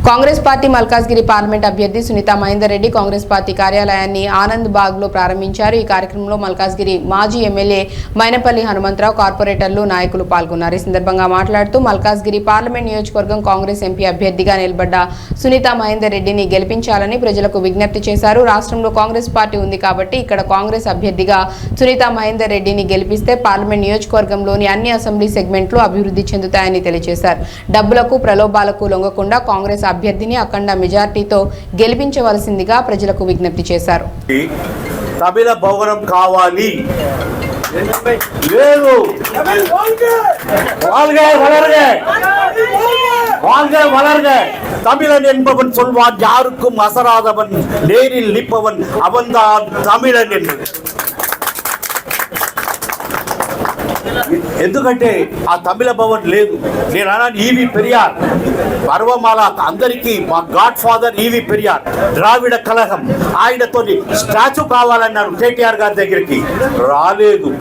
Congress party Malkajgiri parliament అభ్యర్థి Sunitha Mahender Reddy Congress party కార్యాలయాన్ని ఆనంద్ బాగ్ లో ప్రారంభించారు। ఈ కార్యక్రమంలో మల్కాజ్గిరి మాజీ ఎమ్మెల్యే మైనపల్లి హనుమంతరావు, కార్పొరేటర్లు, నాయకులు పాల్గొన్నారు। ఈ సందర్భంగా మాట్లాడుతూ మల్కాజ్గిరి పార్లమెంట్ నియోజకవర్గం కాంగ్రెస్ ఎంపీ అభ్యర్థిగా నిలబడ్డ సునీతా మహేందర్ రెడ్డిని గెలిపించాలని ప్రజలకు విజ్ఞప్తి చేశారు। రాష్ట్రంలో కాంగ్రెస్ పార్టీ ఉంది కాబట్టి ఇక్కడ కాంగ్రెస్ అభ్యర్థిగా సునీతా మహేందర్ రెడ్డిని గెలిపిస్తే పార్లమెంట్ నియోజకవర్గంలోని అన్ని అసెంబ్లీ సెగ్మెంట్లు అభివృద్ధి చెందుతాయని తెలియజేశారు। డబ్బులకు ప్రలోభాలకు లొంగకుండా కాంగ్రెస్ అభ్యర్థిని అఖండ మెజార్టీతో గెలిపించవలసిందిగా ప్రజలకు విజ్ఞప్తి చేశారు। తమిళ భవనం కావాలి లేదు தமிழன் என்பவன் சொல்வான் யாருக்கும் அசராதவன் நேரில் நிற்பவன் அவன்தான் தமிழன் என்று। ఎందుకంటే ఆ తమిళ భవన్ లేదు। నేను అన్నాను ఈవి పెరియార్ పర్వమాల అందరికీ మా గాడ్ ఫాదర్ ఈవి పెరియార్, ద్రావిడ కలహం ఆయనతో స్టాచ్యూ కావాలన్నారు కేటీఆర్ గారి దగ్గరికి, రాలేదు।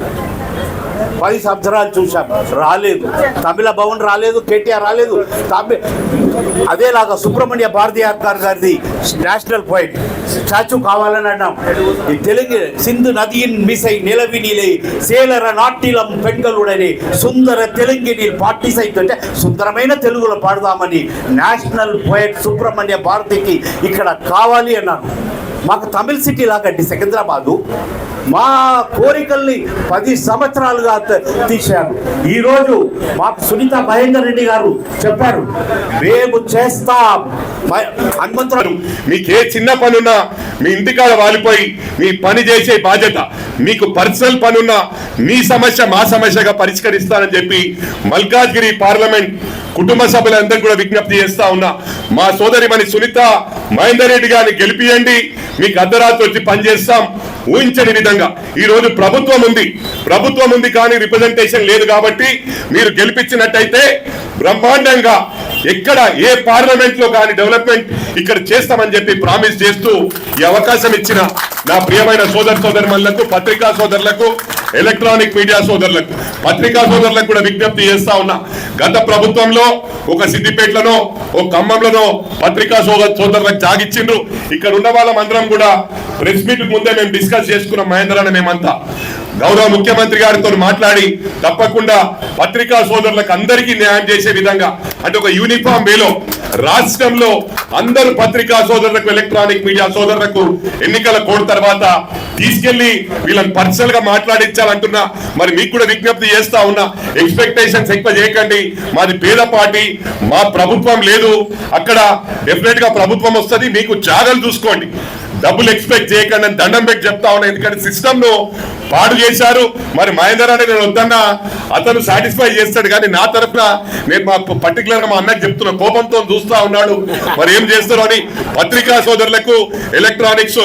10 సంవత్సరాలు చూసాం, రాలేదు। తమిళ భవన్ రాలేదు, కేటీఆర్ రాలేదు। అదేలాగా సుబ్రహ్మణ్య భారతీయార్ గారిది నేషనల్ పోయిట్ స్టాచ్యూ కావాలని అన్నాం। ఈ తెలుగు సింధు నదిயின் மிசை நிலவினிலே சேலர நாட்டிலம் பெண்களுடனே సుందర తెలుగుని పాటిసైతుంటే సుందరమైన తెలుగులో పాడదామని నేషనల్ పోయిట్ సుబ్రహ్మణ్య భారతికి ఇక్కడ కావాలి అన్నాను। మాకు తమిళ సిటీ లాగండి సికింద్రాబాదు, మా కోరికల్ని 10 సంవత్సరాలుగా తీశారు। ఈరోజు మాకు సునీతా మహేందర్ రెడ్డి గారు చెప్పారు, మేము చేస్తాం। హనుమంతరావు మీకు ఏ చిన్న పనున్నా మీ ఇంటికాడ వాలిపోయి మీ పని చేసే బాధ్యత, మీకు పర్సనల్ పనున్నా మీ సమస్య మా సమస్యగా పరిష్కరిస్తానని చెప్పి మల్కాజ్గిరి పార్లమెంట్ కుటుంబ సభ్యులందరూ కూడా విజ్ఞప్తి చేస్తా ఉన్నా। మా సోదరిమణి సునీతా మహేందర్ రెడ్డి గారిని గెలిపియండి, మీకు అర్ధరాత్రి వచ్చి పనిచేస్తాం। ఊహించని విధంగా ఈ రోజు ప్రభుత్వం ఉంది కానీ రిప్రజెంటేషన్ లేదు కాబట్టి మీరు గెలిపించినట్టయితే బ్రహ్మాండంగా ఎక్కడ ఏ పార్లమెంట్ లో కానీ డెవలప్మెంట్ ఇక్కడ చేస్తామని చెప్పి ప్రామిస్ చేస్తూ ఈ అవకాశం ఇచ్చిన నా ప్రియమైన సోదరులకు, పత్రికా సోదరులకు, ఎలక్ట్రానిక్ మీడియా సోదరులకు, పత్రికా సోదరులకు కూడా విజ్ఞప్తి చేస్తా ఉన్నా। గత ప్రభుత్వంలో ఒక సిద్దిపేటలోనో ఒక ఖమ్మంలోనో పత్రికా సోదరులకు జాగిచ్చిండ్రు। ఇక్కడ ఉన్న వాళ్ళమందరం కూడా ప్రెస్ మీట్ ముందే మేము డిస్కస్ చేసుకున్నాం, మహేందర్ అన్న మేమంతా గౌరవ ముఖ్యమంత్రి గారితో మాట్లాడి తప్పకుండా పత్రికా సోదరులకు అందరికీ న్యాయం చేసే విధంగా, అంటే ఒక యూనిఫామ్ వేలో రాష్ట్రంలో అందరు పత్రికా సోదరులకు, ఎలక్ట్రానిక్ మీడియా సోదరులకు ఎన్నికల కోడ్ తర్వాత తీసుకెళ్లి వీళ్ళని పర్సనల్ గా మాట్లాడించాలంటున్నా। మరి మీకు కూడా విజ్ఞప్తి చేస్తా ఉన్నా, ఎక్స్పెక్టేషన్స్ ఎక్కువ చేయకండి। మాది పేద పార్టీ, మా ప్రభుత్వం లేదు, అక్కడ డెఫినెట్ గా ప్రభుత్వం వస్తుంది, మీకు జాగాలు చూసుకోండి, డబ్బులు ఎక్స్పెక్ట్ చేయకండి అని దండం పెట్టి చెప్తా ఉన్నా। ఎందుకంటే సిస్టమ్ ను పాడు చేశారు। మరి మహేందర్ అని నేను వద్దన్నా అతను సాటిస్ఫై చేస్తాడు, కానీ నా తరఫున నేను మా పర్టికులర్ గా మా అన్నకి చెప్తున్నా, కోపంతో చూస్తా ఉన్నాడు, మరి ఏం చేస్తారు అని పత్రికా సోదరులకు, ఎలక్ట్రానిక్స్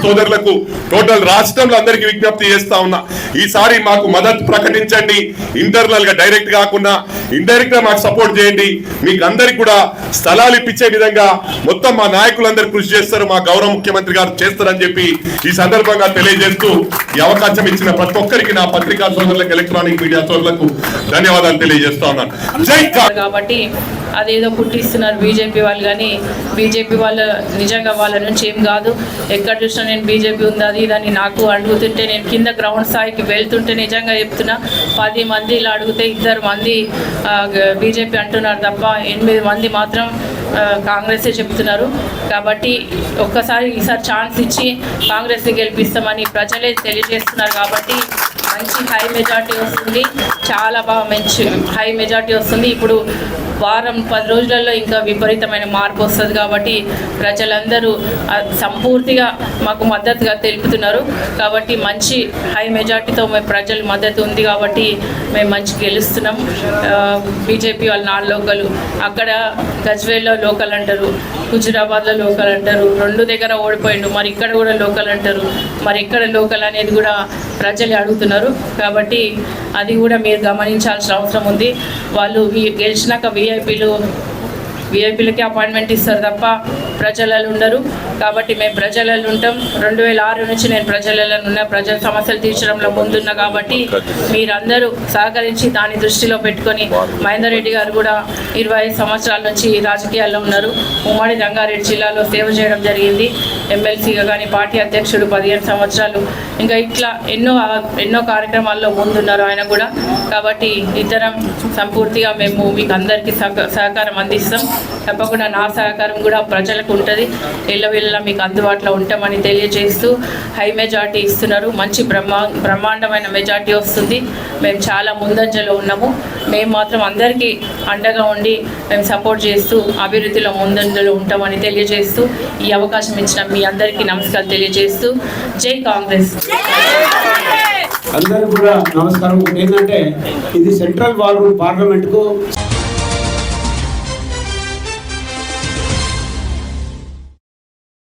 సోదరులకు, టోటల్ రాష్ట్రంలో అందరికీ విజ్ఞప్తి చేస్తా ఉన్నా, ఈసారి మాకు మద్దతు ప్రకటించండి। ఇంటర్నల్ గా డైరెక్ట్ కాకుండా ఇండైరెక్ట్ గా మాకు సపోర్ట్ చేయండి। మీకు అందరికి కూడా స్థలాలు ఇప్పించే విధంగా మొత్తం మా నాయకులందరూ కృషి చేస్తారు, మా గౌరవ ముఖ్యమంత్రి గారు చేస్తారని చెప్పి ఈ సందర్భంగా తెలియజేస్తూ ఈ అవకాశం ఇచ్చిన ప్రతి ఒక్కరికి నా పత్రికా సోదరులకు, ఎలక్ట్రానిక్ మీడియా సోదరులకు ధన్యవాదాలు తెలియజేస్తా ఉన్నాను। కాబట్టి అదేదో పుట్టిస్తున్నారు బీజేపీ వాళ్ళు, కానీ బీజేపీ వాళ్ళు నిజంగా వాళ్ళ నుంచి ఏం కాదు। ఎక్కడ చూసినా నేను బీజేపీ ఉంది అది ఇదని నాకు అడుగుతుంటే, నేను కింద గ్రౌండ్ స్థాయికి వెళ్తుంటే నిజంగా చెప్తున్నా, 10 మంది ఇలా అడిగితే 2 మంది బీజేపీ అంటున్నారు తప్ప 8 మంది మాత్రం కాంగ్రెసే చెప్తున్నారు। కాబట్టి ఈసారి ఛాన్స్ ఇచ్చి కాంగ్రెస్ని గెలిపిస్తామని ప్రజలే తెలియజేస్తున్నారు। కాబట్టి మంచి హై మెజార్టీ వస్తుంది, చాలా బాగా మంచి హై మెజార్టీ వస్తుంది। ఇప్పుడు వారం 10 రోజులలో ఇంకా విపరీతమైన మార్పు వస్తుంది కాబట్టి ప్రజలందరూ సంపూర్తిగా మాకు మద్దతుగా తెలుపుతున్నారు। కాబట్టి మంచి హై మెజార్టీతో ప్రజల మద్దతు ఉంది కాబట్టి మేము మంచి గెలుస్తున్నాం। బీజేపీ వాళ్ళు 4 లోకలు, అక్కడ గజ్వేల్లో లోకల్ అంటారు, హుజురాబాద్లో లోకల్ అంటారు, 2 దగ్గర ఓడిపోయిండు, మరి ఇక్కడ కూడా లోకల్ అంటారు, మరి ఇక్కడ లోకల్ అనేది కూడా ప్రజలే అడుగుతున్నారు। కాబట్టి అది కూడా మీరు గమనించాల్సిన అవసరం ఉంది। వాళ్ళు గెలిచినాక వీఐపీలకి అపాయింట్మెంట్ ఇస్తారు తప్ప ప్రజలలో ఉండరు। కాబట్టి మేము ప్రజలలో ఉంటాం. 2006 నుంచి నేను ప్రజలలో ఉన్న ప్రజల సమస్యలు తీర్చడంలో ముందున్నా కాబట్టి మీరందరూ సహకరించి దాన్ని దృష్టిలో పెట్టుకొని మహేందర్ రెడ్డి గారు కూడా 25 సంవత్సరాల నుంచి రాజకీయాల్లో ఉన్నారు. ఉమ్మడి రంగారెడ్డి జిల్లాలో సేవ చేయడం జరిగింది. ఎమ్మెల్సీగా కానీ పార్టీ అధ్యక్షుడు 15 సంవత్సరాలు, ఇంకా ఇట్లా ఎన్నో కార్యక్రమాల్లో ముందున్నారు ఆయన కూడా. కాబట్టి ఇద్దరం సంపూర్తిగా మేము మీకు అందరికీ సహకారం అందిస్తాం. తప్పకుండా నా సహకారం కూడా ప్రజలకు ఉంటుంది. ఎల్లవేళలా మీకు అందుబాటులో ఉంటామని తెలియజేస్తూ హై మెజార్టీ ఇస్తున్నారు. మంచి బ్రహ్మాండమైన మెజార్టీ వస్తుంది. మేము చాలా ముందంజలో ఉన్నాము. మేము మాత్రం అందరికీ అండగా ఉండి మేము సపోర్ట్ చేస్తూ అభివృద్ధిలో ముందంజలో ఉంటామని తెలియజేస్తూ ఈ అవకాశం ఇచ్చిన మీ అందరికీ నమస్కారం తెలియజేస్తూ జై కాంగ్రెస్. అందరికీ కూడా నమస్కారం. ఏంటంటే ఇది సెంట్రల్ పార్లమెంట్కు